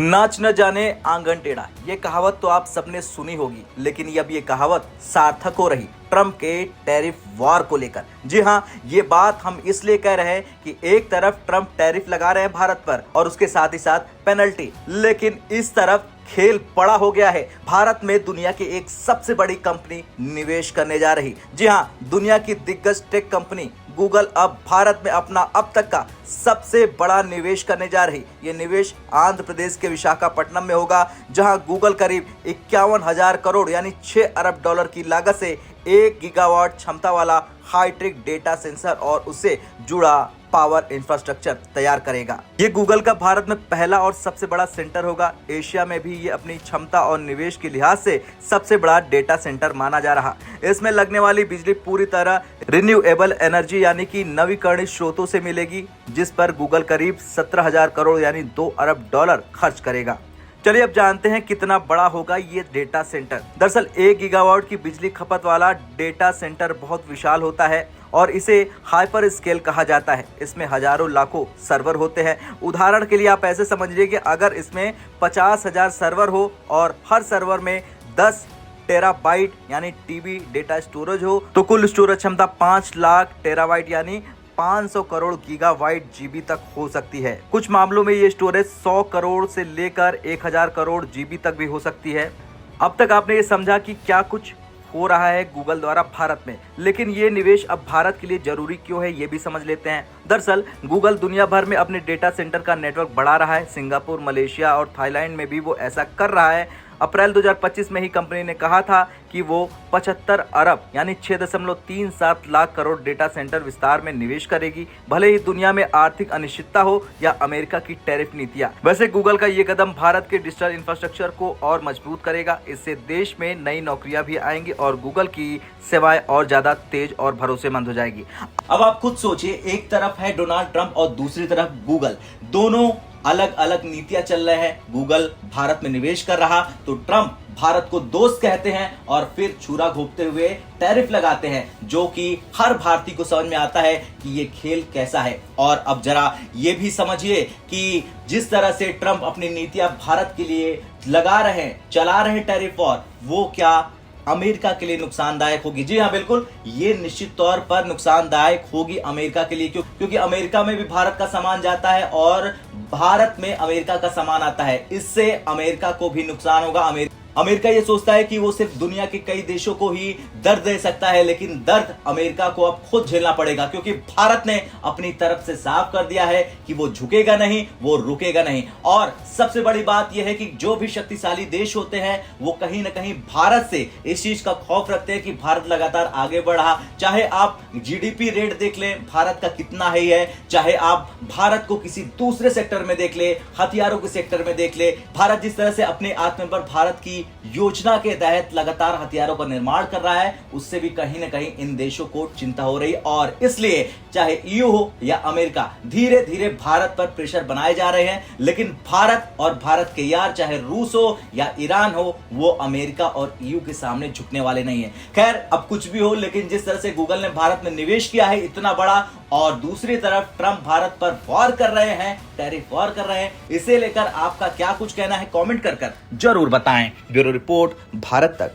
नाच न जाने आंगन टेढ़ा, ये कहावत तो आप सबने सुनी होगी, लेकिन अब ये कहावत सार्थक हो रही ट्रंप के टैरिफ वॉर को लेकर। जी हाँ, ये बात हम इसलिए कह रहे हैं कि एक तरफ ट्रंप टैरिफ लगा रहे हैं भारत पर और उसके साथ ही साथ पेनल्टी, लेकिन इस तरफ खेल बड़ा हो गया है। भारत में दुनिया की एक सबसे बड़ी कंपनी निवेश करने जा रही। जी हाँ, दुनिया की दिग्गज टेक कंपनी गूगल अब भारत में अपना अब तक का सबसे बड़ा निवेश करने जा रही। ये निवेश आंध्र प्रदेश के विशाखापट्टनम में होगा, जहां गूगल करीब 51,000 करोड़ यानी 6 अरब डॉलर की लागत से 1 गीगावाट क्षमता वाला हाईटेक डेटा सेंटर और उससे जुड़ा पावर इंफ्रास्ट्रक्चर तैयार करेगा। ये गूगल का भारत में पहला और सबसे बड़ा सेंटर होगा। एशिया में भी ये अपनी क्षमता और निवेश के लिहाज से सबसे बड़ा डेटा सेंटर माना जा रहा। इसमें लगने वाली बिजली पूरी तरह रिन्यूएबल एनर्जी यानी कि नवीकरणीय स्रोतों से मिलेगी, जिस पर गूगल करीब 17,000 करोड़ यानी 2 अरब डॉलर खर्च करेगा। चलिए अब जानते हैं कितना बड़ा होगा ये डेटा सेंटर। दरअसल 1 गीगावाट की बिजली खपत वाला डेटा सेंटर बहुत विशाल होता है और इसे हाइपर स्केल कहा जाता है। इसमें हजारों लाखों सर्वर होते हैं। उदाहरण के लिए आप ऐसे समझिए कि अगर इसमें 50,000 सर्वर हो और हर सर्वर में 10 टेराबाइट यानी टीबी डेटा स्टोरेज हो, तो कुल स्टोरेज क्षमता 5 लाख टेराबाइट यानी 500 करोड़ गीगाबाइट जीबी तक हो सकती है। कुछ मामलों में ये स्टोरेज 100 करोड़ से लेकर 1000 करोड़ जीबी तक भी हो सकती है। अब तक आपने ये समझा कि क्या कुछ हो रहा है गूगल द्वारा भारत में, लेकिन ये निवेश अब भारत के लिए जरूरी क्यों है ये भी समझ लेते हैं। दरअसल गूगल दुनिया भर में अपने डेटा सेंटर का नेटवर्क बढ़ा रहा है। सिंगापुर, मलेशिया और थाईलैंड में भी वो ऐसा कर रहा है। अप्रैल 2025 में ही कंपनी ने कहा था कि वो 75 अरब यानी 6.37 लाख करोड़ डेटा सेंटर विस्तार में निवेश करेगी, भले ही दुनिया में आर्थिक अनिश्चितता हो या अमेरिका की टैरिफ नीतियां। वैसे गूगल का ये कदम भारत के डिजिटल इंफ्रास्ट्रक्चर को और मजबूत करेगा। इससे देश में नई नौकरियां भी आएंगी और गूगल की सेवाएं और ज्यादा तेज और भरोसेमंद हो जाएगी। अब आप खुद सोचिए, एक तरफ है डोनाल्ड ट्रंप और दूसरी तरफ गूगल, दोनों अलग अलग नीतियां चल रहे हैं। गूगल भारत में निवेश कर रहा तो ट्रंप भारत को दोस्त कहते हैं और फिर छुरा घोंपते हुए टैरिफ लगाते हैं, जो कि हर भारतीय को समझ में आता है कि ये खेल कैसा है। और अब जरा ये भी समझिए कि जिस तरह से ट्रंप अपनी नीतियां भारत के लिए लगा रहे हैं, चला रहे टैरिफ वॉर, वो क्या अमेरिका के लिए नुकसानदायक होगी? जी हाँ, बिल्कुल, ये निश्चित तौर पर नुकसानदायक होगी अमेरिका के लिए, क्योंकि अमेरिका में भी भारत का सामान जाता है और भारत में अमेरिका का सामान आता है। इससे अमेरिका को भी नुकसान होगा। अमेरिका ये सोचता है कि वो सिर्फ दुनिया के कई देशों को ही दर्द दे सकता है, लेकिन दर्द अमेरिका को अब खुद झेलना पड़ेगा, क्योंकि भारत ने अपनी तरफ से साफ कर दिया है कि वो झुकेगा नहीं, वो रुकेगा नहीं। और सबसे बड़ी बात यह है कि जो भी शक्तिशाली देश होते हैं वो कहीं ना कहीं भारत से इस चीज का खौफ रखते हैं कि भारत लगातार आगे बढ़ रहा। चाहे आप जीडीपी रेट देख लें, भारत का कितना है, चाहे आप भारत को किसी दूसरे सेक्टर में देख ले, हथियारों के सेक्टर में देख ले, भारत जिस तरह से अपने आत्मनिर्भर भारत की योजना के तहत लगातार हथियारों का निर्माण कर रहा है, उससे भी कहीं ना कहीं इन देशों को चिंता हो रही। और इसलिए चाहे ईयू हो या अमेरिका, धीरे धीरे भारत पर प्रेशर बनाए जा रहे हैं, लेकिन भारत और भारत के यार चाहे रूस हो या ईरान हो, वो अमेरिका और ईयू के सामने झुकने वाले नहीं है। खैर, अब कुछ भी हो, लेकिन जिस तरह से गूगल ने भारत में निवेश किया है इतना बड़ा, और दूसरी तरफ ट्रंप भारत पर वॉर कर रहे हैं, टैरिफ वॉर कर रहे हैं, इसे लेकर आपका क्या कुछ कहना है कमेंट कर जरूर बताएं। ब्यूरो रिपोर्ट, भारत तक।